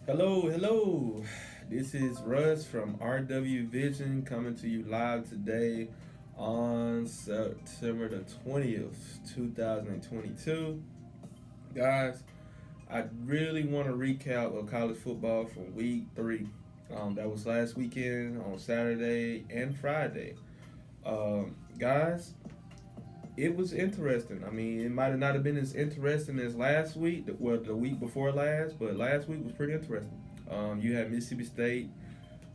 Hello. This is Russ from RW Vision coming to you live today on September the 20th, 2022. Guys, I really want to recap of college football from week 3. That was last weekend on Saturday and Friday. Guys, it was interesting. I mean, it might have not have been as interesting as last week, well, the week before last, but last week was pretty interesting. You had Mississippi State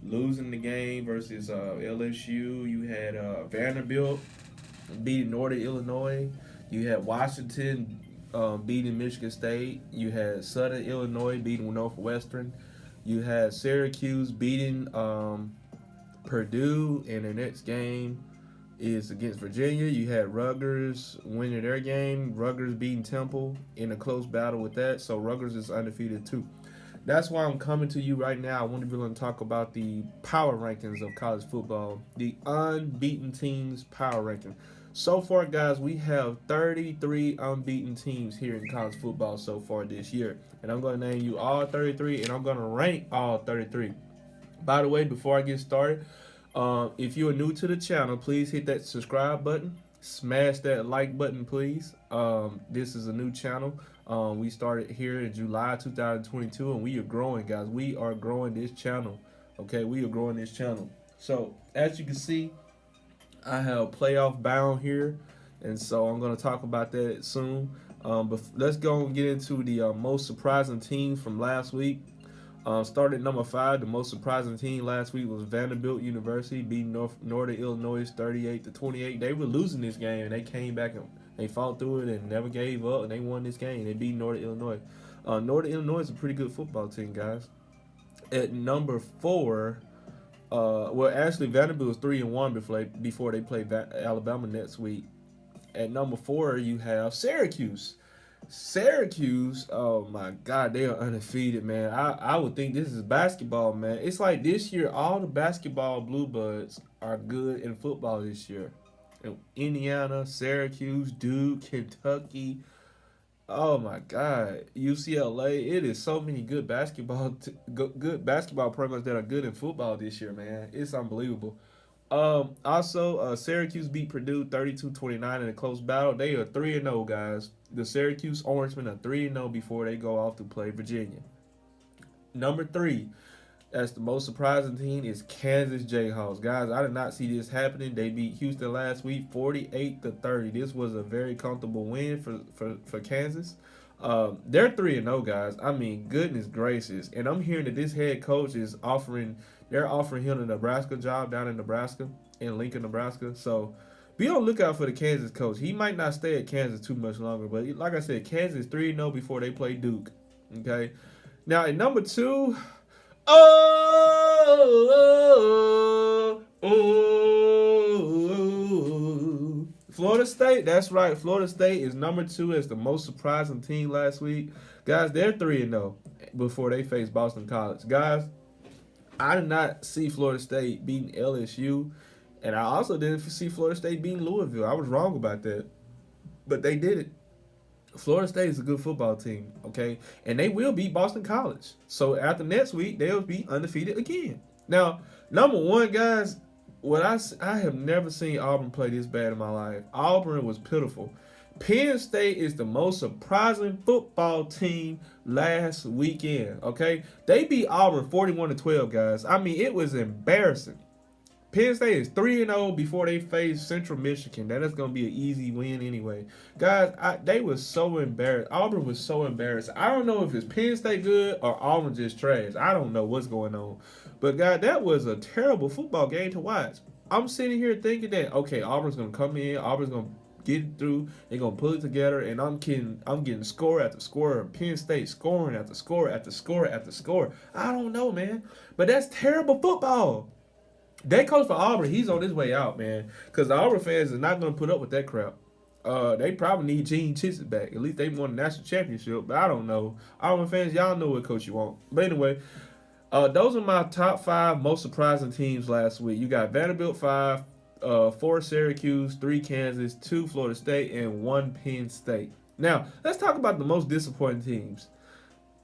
losing the game versus LSU. You had Vanderbilt beating Northern Illinois. You had Washington beating Michigan State. You had Southern Illinois beating Northwestern. You had Syracuse beating Purdue in their next game is against Virginia. You had Rutgers winning their game. Rutgers beating Temple in a close battle with that. So Rutgers is undefeated too. That's why I'm coming to you right now. I want to be able to talk about the power rankings of college football, the unbeaten teams power ranking. So far, guys, we have 33 unbeaten teams here in college football so far this year. And I'm going to name you all 33, and I'm going to rank all 33. By the way, before I get started, if you are new to the channel, please hit that subscribe button. Smash that like button, please. This is a new channel. We started here in July 2022, and we are growing, guys. We are growing this channel. Okay, we are growing this channel. So, as you can see, I have playoff bound here, and so I'm going to talk about that soon. But let's go and get into the most surprising team from last week. Started number 5. The most surprising team last week was Vanderbilt University beating Northern Illinois 38-28. They were losing this game, and they came back and they fought through it and never gave up, and they won this game. They beat Northern Illinois. Northern Illinois is a pretty good football team, guys. At number 4, well, actually Vanderbilt was 3-1 before they played Alabama next week. At number 4, you have Syracuse. Syracuse, oh my God, they are undefeated, man. I would think this is basketball, man. It's like this year, all the basketball blue buds are good in football this year. Indiana, Syracuse, Duke, Kentucky. Oh my God, UCLA. It is so many good good basketball programs that are good in football this year, man. It's unbelievable. Also, Syracuse beat Purdue 32-29 in a close battle. They are 3-0, guys. The Syracuse Orangemen are 3-0 before they go off to play Virginia. Number 3, that's the most surprising team, is Kansas Jayhawks. Guys, I did not see this happening. They beat Houston last week 48-30. This was a very comfortable win for Kansas. They're 3-0, guys. I mean, goodness gracious. And I'm hearing that this head coach is they're offering him a Nebraska job down in Nebraska, in Lincoln, Nebraska. So be on the lookout for the Kansas coach. He might not stay at Kansas too much longer, but like I said, Kansas 3-0 before they play Duke. Okay. Now, at number 2, Florida State. That's right. Florida State is number 2 as the most surprising team last week. Guys, they're 3-0 before they face Boston College. Guys, I did not see Florida State beating LSU, and I also didn't see Florida State beating Louisville. I was wrong about that, but they did it. Florida State is a good football team, okay? And they will beat Boston College. So after next week, they'll be undefeated again. Now, number 1, guys, I have never seen Auburn play this bad in my life. Auburn was pitiful. Penn State is the most surprising football team last weekend, okay? They beat Auburn 41-12, guys. I mean, it was embarrassing. Penn State is 3-0 before they face Central Michigan. That is going to be an easy win anyway. Guys, they were so embarrassed. Auburn was so embarrassed. I don't know if it's Penn State good or Auburn just trash. I don't know what's going on. But, guys, that was a terrible football game to watch. I'm sitting here thinking that, okay, Auburn's going to come in. Auburn's going to get it through. They're going to pull it together. And I'm getting score after score. Penn State scoring after score after score after score. I don't know, man. But that's terrible football. That coach for Auburn, he's on his way out, man. Because the Auburn fans are not going to put up with that crap. They probably need Gene Chizik back. At least they won the national championship. But I don't know. Auburn fans, y'all know what coach you want. But anyway, those are my top 5 most surprising teams last week. You got Vanderbilt 5, 4 Syracuse, 3 Kansas, 2 Florida State, and 1 Penn State. Now, let's talk about the most disappointing teams.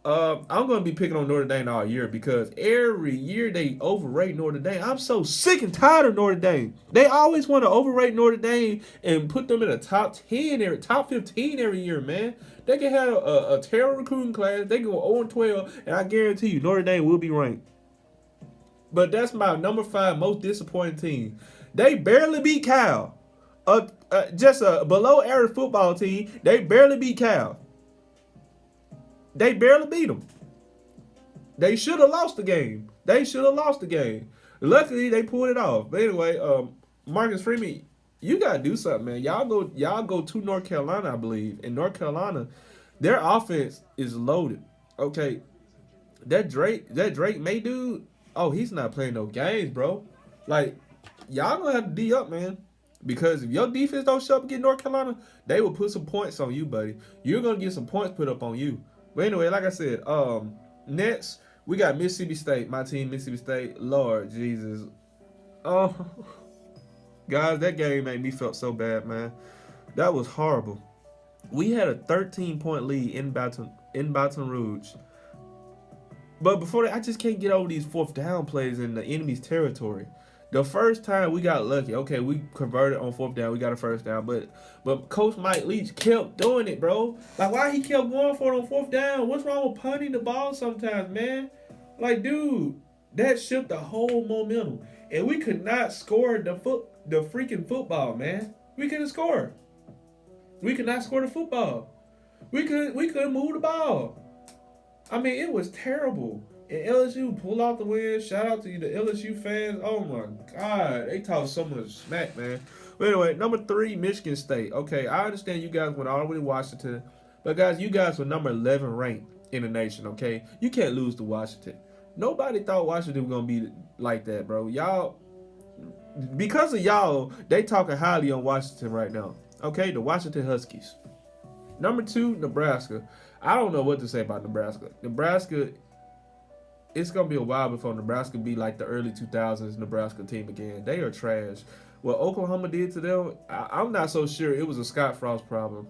I'm going to be picking on Notre Dame all year because every year they overrate Notre Dame. I'm so sick and tired of Notre Dame. They always want to overrate Notre Dame and put them in the top 10, top 15 every year, man. They can have a terrible recruiting class. They can go 0-12, and I guarantee you Notre Dame will be ranked. But that's my number 5 most disappointing team. They barely beat Cal. Just a below average football team. They barely beat Cal. They barely beat them. They should have lost the game. Luckily, they pulled it off. But anyway, Marcus Freeman, you gotta do something, man. Y'all go to North Carolina, I believe. In North Carolina, their offense is loaded. Okay, that Drake May dude. Oh, he's not playing no games, bro. Like, y'all gonna have to D up, man. Because if your defense don't show up against North Carolina, they will put some points on you, buddy. You're gonna get some points put up on you. But anyway, like I said, next we got Mississippi State. My team, Mississippi State. Lord Jesus. Oh, guys, that game made me feel so bad, man. That was horrible. We had a 13-point lead in Baton Rouge. But before that, I just can't get over these 4th down plays in the enemy's territory. The first time we got lucky. Okay, we converted on 4th down. We got a first down. But Coach Mike Leach kept doing it, bro. Like, why he kept going for it on 4th down? What's wrong with punting the ball sometimes, man? Like, dude, that shifted the whole momentum. And we could not score the freaking football, man. We couldn't score. We could not score the football. We couldn't move the ball. I mean, it was terrible. And LSU pulled out the win. Shout out to you, the LSU fans. Oh, my God. They talk so much smack, man. But anyway, number 3, Michigan State. Okay, I understand you guys went all the way to Washington. But, guys, you guys were number 11 ranked in the nation, okay? You can't lose to Washington. Nobody thought Washington was going to be like that, bro. Y'all, because of y'all, they talking highly on Washington right now. Okay, the Washington Huskies. Number 2, Nebraska. I don't know what to say about Nebraska. Nebraska, it's going to be a while before Nebraska be like the early 2000s Nebraska team again. They are trash. What Oklahoma did to them, I'm not so sure it was a Scott Frost problem.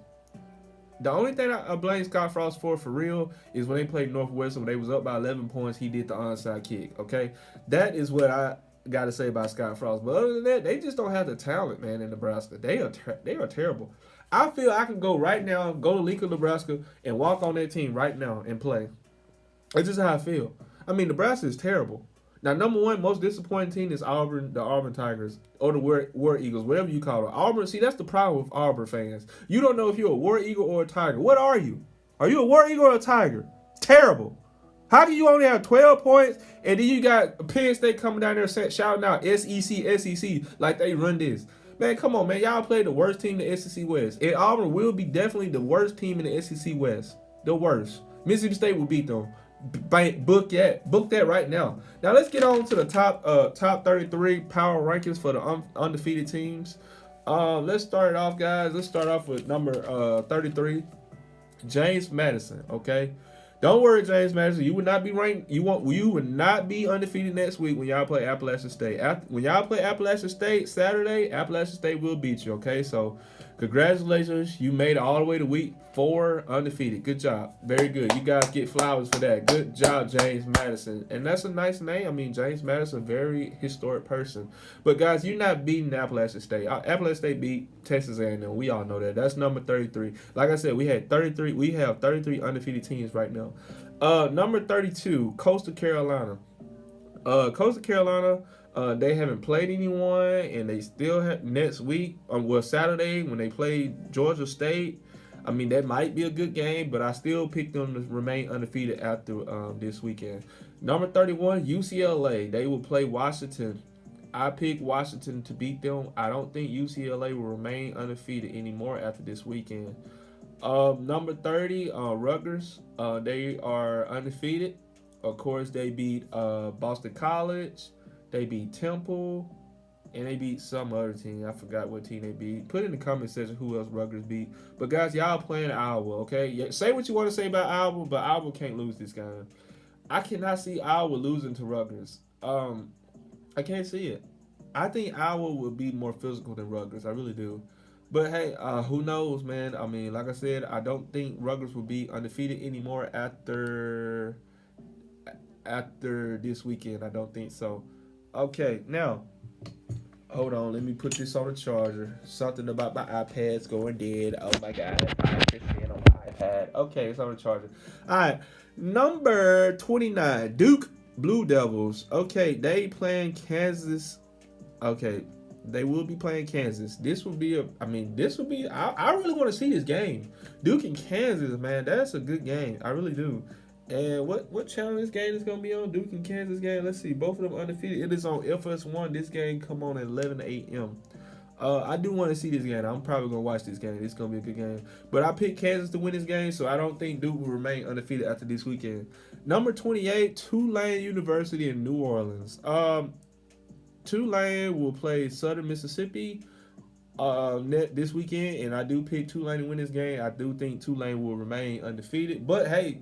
The only thing I blame Scott Frost for real is when they played Northwestern, when they was up by 11 points, he did the onside kick, okay? That is what I got to say about Scott Frost. But other than that, they just don't have the talent, man, in Nebraska. They are terrible. I feel I can go right now, go to Lincoln, Nebraska, and walk on that team right now and play. That's just how I feel. I mean, Nebraska is terrible. Now, number 1 most disappointing team is Auburn, the Auburn Tigers, or the War Eagles, whatever you call it. Auburn, see, that's the problem with Auburn fans. You don't know if you're a War Eagle or a Tiger. What are you? Are you a War Eagle or a Tiger? Terrible. How do you only have 12 points, and then you got Penn State coming down there shouting out SEC, like they run this? Man, come on, man. Y'all played the worst team in the SEC West. And Auburn will be definitely the worst team in the SEC West. The worst. Mississippi State will beat them. Book that right now. Now let's get on to the top 33 power rankings for the undefeated teams. Let's start it off, guys. Let's start off with number 33, James Madison. Okay, don't worry, James Madison. You would not be ranked. You would not be undefeated next week when y'all play Appalachian State. When y'all play Appalachian State Saturday, Appalachian State will beat you. Okay, so congratulations, you made it all the way to week 4 undefeated. Good job. Very good. You guys get flowers for that. Good job, James Madison. And that's a nice name. I mean, James Madison, very historic person. But, guys, you're not beating Appalachian State. Appalachian State beat Texas A&M. We all know that. That's number 33. Like I said, we have 33 undefeated teams right now. Number 32, Coastal Carolina. Coastal Carolina, they haven't played anyone, and they still have next week, Saturday, when they play Georgia State. I mean, that might be a good game, but I still picked them to remain undefeated after this weekend. Number 31, UCLA. They will play Washington. I picked Washington to beat them. I don't think UCLA will remain undefeated anymore after this weekend. Number 30, Rutgers. They are undefeated. Of course, they beat Boston College. They beat Temple. And they beat some other team. I forgot what team they beat. Put in the comment section who else Rutgers beat. But, guys, y'all playing Iowa, okay? Yeah, say what you want to say about Iowa, but Iowa can't lose this game. I cannot see Iowa losing to Rutgers. I can't see it. I think Iowa will be more physical than Rutgers. I really do. But hey, who knows, man? I mean, like I said, I don't think Rutgers will be undefeated anymore after this weekend. I don't think so. Okay, now hold on. Let me put this on the charger. Something about my iPad's going dead. Oh my god, 5% on my iPad. Okay, it's on the charger. All right, number 29, Duke Blue Devils. Okay, they playing Kansas. Okay, they will be playing Kansas. This will be a. I mean, this will be. I really want to see this game. Duke and Kansas, man. That's a good game. I really do. And what channel this game is gonna be on? Duke and Kansas game. Let's see. Both of them undefeated. It is on FS1. This game come on at 11 a.m. I do want to see this game. I'm probably gonna watch this game. It's gonna be a good game. But I picked Kansas to win this game, so I don't think Duke will remain undefeated after this weekend. Number 28, Tulane University in New Orleans. Tulane will play Southern Mississippi this weekend, and I do pick Tulane to win this game. I do think Tulane will remain undefeated. But hey,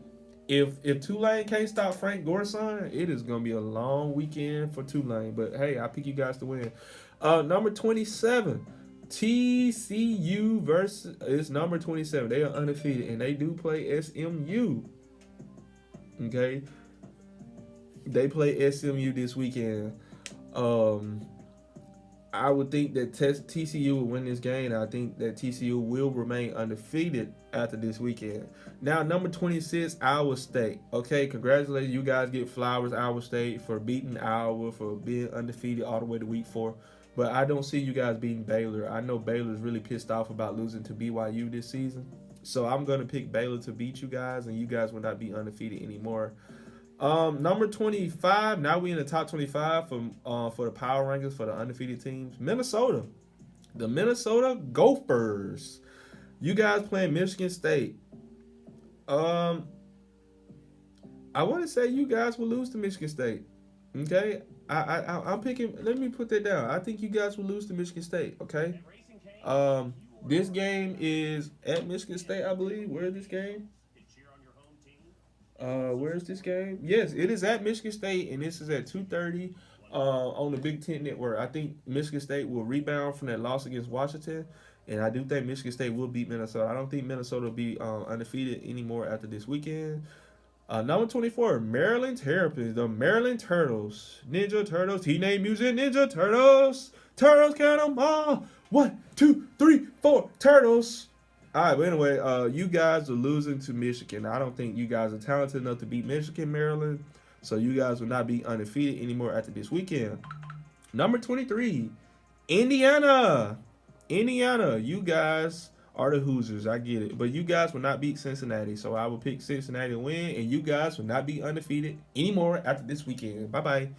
if Tulane can't stop Frank Gorson, it is gonna be a long weekend for Tulane. But hey, I pick you guys to win. Number 27, TCU versus it's number 27. They are undefeated, and they do play SMU. Okay, they play SMU this weekend. I would think that TCU will win this game. I think that TCU will remain undefeated after this weekend. Now, number 26, Iowa State. Okay, congratulations. You guys get flowers, Iowa State, for beating Iowa, for being undefeated all the way to week 4. But I don't see you guys beating Baylor. I know Baylor's really pissed off about losing to BYU this season. So I'm going to pick Baylor to beat you guys, and you guys will not be undefeated anymore. Number 25. Now we in the top 25 for the power rankings for the undefeated teams. Minnesota, the Minnesota Gophers. You guys playing Michigan State. I want to say you guys will lose to Michigan State. Okay, I'm picking. Let me put that down. I think you guys will lose to Michigan State. Okay. This game is at Michigan State, I believe. Where is this game? Where's this game? Yes, it is at Michigan State, and this is at 2:30 on the Big Ten Network. I think Michigan State will rebound from that loss against Washington, and I do think Michigan State will beat Minnesota. I don't think Minnesota will be undefeated anymore after this weekend. Number 24, Maryland Terrapins, the Maryland Turtles, Ninja Turtles, Teenage Mutant Ninja Turtles, Turtles count them all. 1, 2, 3, 4, Turtles. All right, but anyway, you guys are losing to Michigan. I don't think you guys are talented enough to beat Michigan, Maryland. So you guys will not be undefeated anymore after this weekend. Number 23, Indiana. Indiana, you guys are the Hoosiers. I get it. But you guys will not beat Cincinnati. So I will pick Cincinnati to win. And you guys will not be undefeated anymore after this weekend. Bye-bye.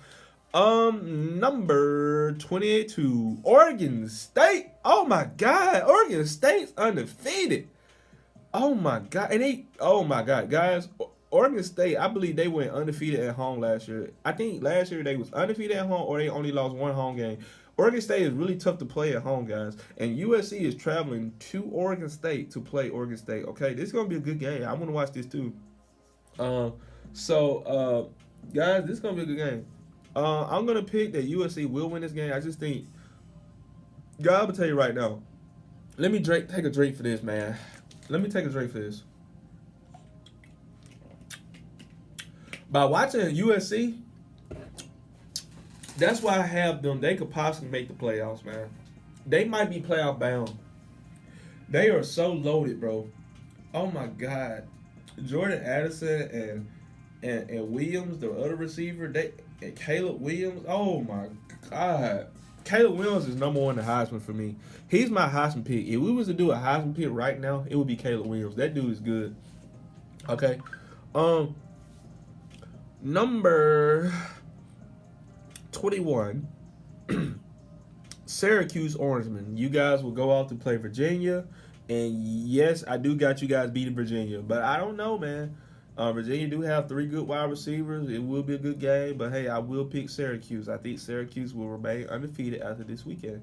Number 22, Oregon State. Oh my God, Oregon State's undefeated. Oh my God, oh my God, guys, Oregon State. I believe they went undefeated at home last year. I think last year they was undefeated at home, or they only lost one home game. Oregon State is really tough to play at home, guys. And USC is traveling to Oregon State to play Oregon State. Okay, this is gonna be a good game. I want to watch this too. Guys, this is gonna be a good game. I'm going to pick that USC will win this game. I just think, God, I'm going to tell you right now. Let me take a drink for this, man. Let me take a drink for this. By watching USC, that's why I have them. They could possibly make the playoffs, man. They might be playoff bound. They are so loaded, bro. Oh, my God. Jordan Addison and Williams, the other receiver, and Caleb Williams. Oh my God, Caleb Williams is number 1 in Heisman for me. He's my Heisman pick. If we was to do a Heisman pick right now, it would be Caleb Williams. That dude is good. Okay, number 21, Syracuse Orangemen. You guys will go out to play Virginia, and yes, I do got you guys beating Virginia, but I don't know, man. Virginia do have 3 good wide receivers. It will be a good game, but hey, I will pick Syracuse. I think Syracuse will remain undefeated after this weekend.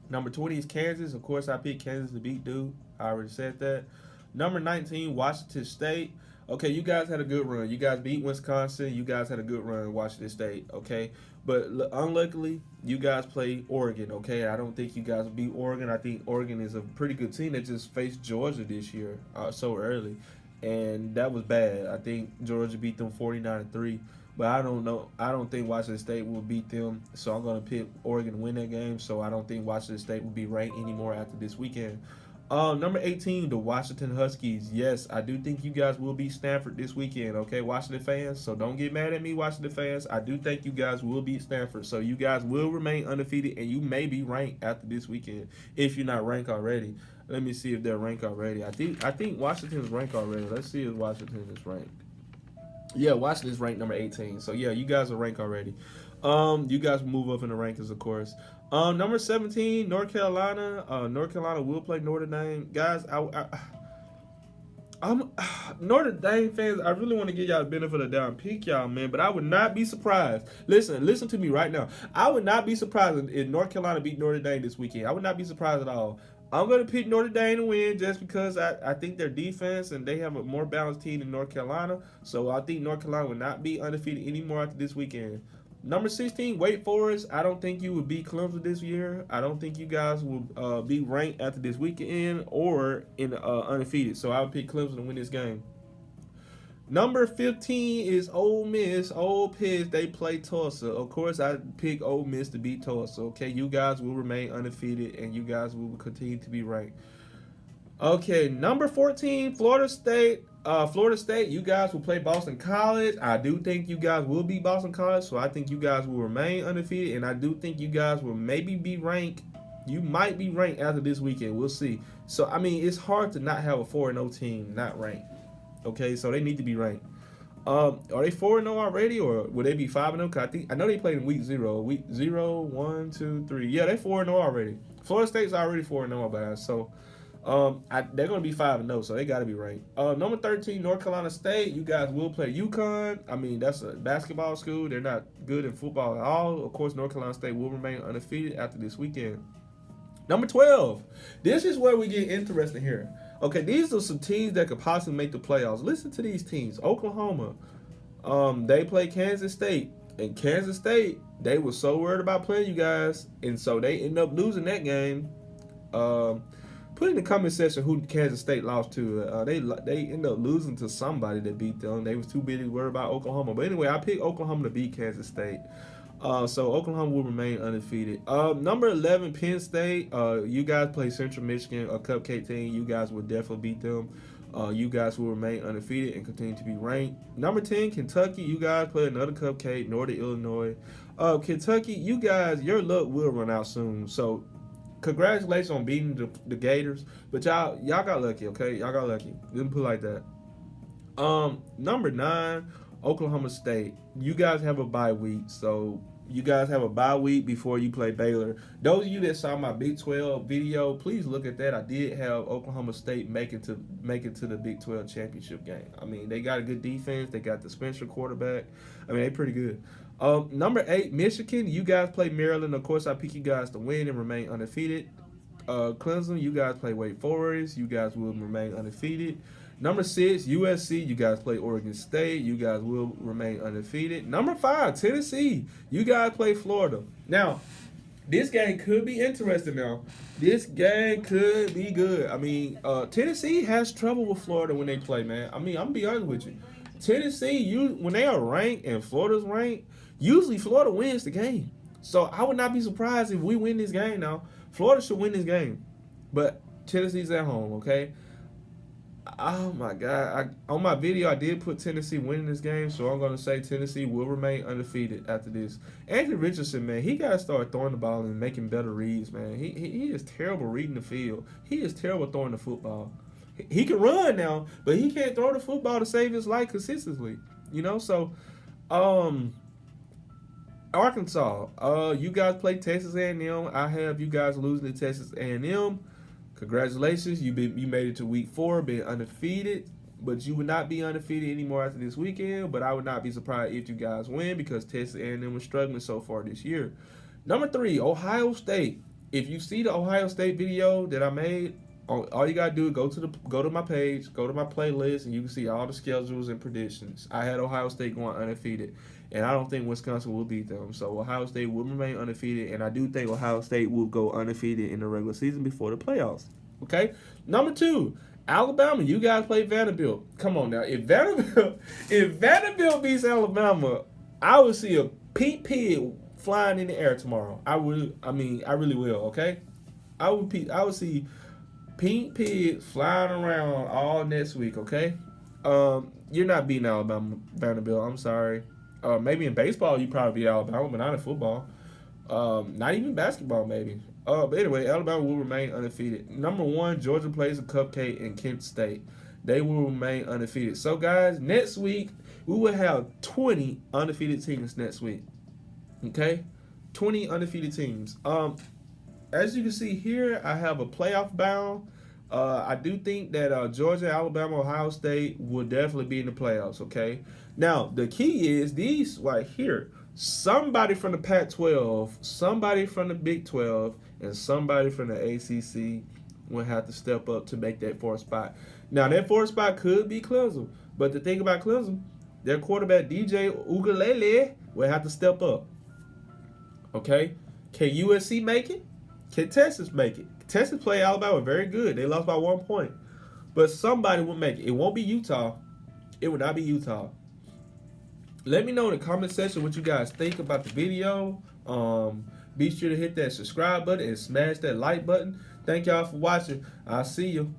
Number 20 is Kansas. Of course, I picked Kansas to beat Duke. I already said that. Number 19, Washington State. Okay, you guys had a good run. You guys beat Wisconsin. You guys had a good run. Washington State. Okay, but unluckily, you guys play Oregon. Okay, I don't think you guys will beat Oregon. I think Oregon is a pretty good team that just faced Georgia this year so early, and that was bad. I think Georgia beat them 49-3. But I don't know. I don't think Washington State will beat them. So I'm gonna pick Oregon to win that game. So I don't think Washington State will be ranked anymore after this weekend. Number 18, the Washington Huskies. Yes, I do think you guys will beat Stanford this weekend, okay, Washington fans? So don't get mad at me, Washington fans. I do think you guys will beat Stanford. So you guys will remain undefeated, and you may be ranked after this weekend if you're not ranked already. Let me see if they're ranked already. I think Washington's ranked already. Let's see if Washington is ranked. Yeah, Washington's ranked number 18. So, yeah, you guys are ranked already. You guys move up in the rankings, of course. Number 17, North Carolina. North Carolina will play Notre Dame. Guys, I'm Notre Dame fans, I really want to give y'all the benefit of the doubt and pick y'all, man, but I would not be surprised. Listen to me right now. I would not be surprised if North Carolina beat Notre Dame this weekend. I would not be surprised at all. I'm going to pick Notre Dame to win just because I think their defense and they have a more balanced team than North Carolina. So I think North Carolina will not be undefeated anymore after this weekend. Number 16, Wake Forest. I don't think you will beat Clemson this year. I don't think you guys will be ranked after this weekend or in undefeated. So I would pick Clemson to win this game. Number 15 is Ole Miss. Ole Miss, they play Tulsa. Of course, I pick Ole Miss to beat Tulsa. Okay, you guys will remain undefeated, and you guys will continue to be ranked. Okay, number 14, Florida State. Florida State, you guys will play Boston College. I do think you guys will beat Boston College, so I think you guys will remain undefeated, and I do think you guys will maybe be ranked. You might be ranked after this weekend. We'll see. So, I mean, it's hard to not have a 4-0 team not ranked. Okay, so they need to be ranked. Are they 4-0 already, or will they be 5-0? I know they played in week 0. Week 0, 1, 2, 3. Yeah, they're 4-0 already. Florida State's already 4-0 by us. So they're going to be 5-0, so they got to be ranked. Number 13, North Carolina State. You guys will play UConn. I mean, that's a basketball school. They're not good in football at all. Of course, North Carolina State will remain undefeated after this weekend. Number 12. This is where we get interesting here. Okay, these are some teams that could possibly make the playoffs. Listen to these teams. Oklahoma, they play Kansas State. And Kansas State, they were so worried about playing you guys. And so they end up losing that game. Put in the comment section who Kansas State lost to. They end up losing to somebody that beat them. They was too busy worried about Oklahoma. But anyway, I picked Oklahoma to beat Kansas State. So Oklahoma will remain undefeated. Number 11, Penn State. You guys play Central Michigan, a cupcake team. You guys will definitely beat them. You guys will remain undefeated and continue to be ranked. Number 10, Kentucky. You guys play another cupcake, Northern Illinois. Kentucky, you guys, your luck will run out soon. So congratulations on beating the Gators. But y'all got lucky, okay? Y'all got lucky. Didn't put it like that. Number 9, Oklahoma State. You guys have a bye week, so you guys have a bye week before you play Baylor. Those of you that saw my Big 12 video, please look at that. I did have Oklahoma State make it to the Big 12 championship game. I mean, they got a good defense. They got the Spencer quarterback. I mean, they pretty good. Number 8, Michigan. You guys play Maryland. Of course, I pick you guys to win and remain undefeated. Clemson. You guys play Wake Forest. You guys will remain undefeated. Number 6, USC. You guys play Oregon State. You guys will remain undefeated. Number 5, Tennessee. You guys play Florida. Now, this game could be interesting now. This game could be good. I mean, Tennessee has trouble with Florida when they play, man. I mean, I'm going to be honest with you. Tennessee, when they are ranked and Florida's ranked, usually Florida wins the game. So I would not be surprised if we win this game now. Florida should win this game. But Tennessee's at home, okay? Oh, my God. On my video, I did put Tennessee winning this game, so I'm going to say Tennessee will remain undefeated after this. Anthony Richardson, man, he got to start throwing the ball and making better reads, man. He is terrible reading the field. He is terrible throwing the football. He can run now, but he can't throw the football to save his life consistently. You know, so Arkansas, you guys play Texas A&M. I have you guys losing to Texas A&M. Congratulations, you made it to week 4, being undefeated, but you would not be undefeated anymore after this weekend. But I would not be surprised if you guys win because Texas A&M was struggling so far this year. Number 3, Ohio State. If you see the Ohio State video that I made, All you gotta do is go to my page, go to my playlist, and you can see all the schedules and predictions. I had Ohio State going undefeated, and I don't think Wisconsin will beat them. So Ohio State will remain undefeated, and I do think Ohio State will go undefeated in the regular season before the playoffs. Okay, number 2, Alabama. You guys play Vanderbilt. Come on now, if Vanderbilt beats Alabama, I would see a pink pig flying in the air tomorrow. I really will. Okay, I would see pink pigs flying around all next week. Okay, you're not beating Alabama, Vanderbilt. I'm sorry. Maybe in baseball you probably beat Alabama, but not in football. Not even basketball, maybe. But anyway, Alabama will remain undefeated. Number 1, Georgia plays a cupcake in Kent State. They will remain undefeated. So, guys, next week we will have 20 undefeated teams next week. Okay, 20 undefeated teams. As you can see here, I have a playoff bound. I do think that Georgia, Alabama, Ohio State will definitely be in the playoffs, okay? Now, the key is these right here. Somebody from the Pac-12, somebody from the Big 12, and somebody from the ACC will have to step up to make that 4th spot. Now, that 4th spot could be Clemson, but the thing about Clemson, their quarterback, DJ Ugalele, will have to step up, okay? Can USC make it? Can Texas make it? Texas played Alabama very good. They lost by 1 point. But somebody will make it. It won't be Utah. It will not be Utah. Let me know in the comment section what you guys think about the video. Be sure to hit that subscribe button and smash that like button. Thank y'all for watching. I'll see you.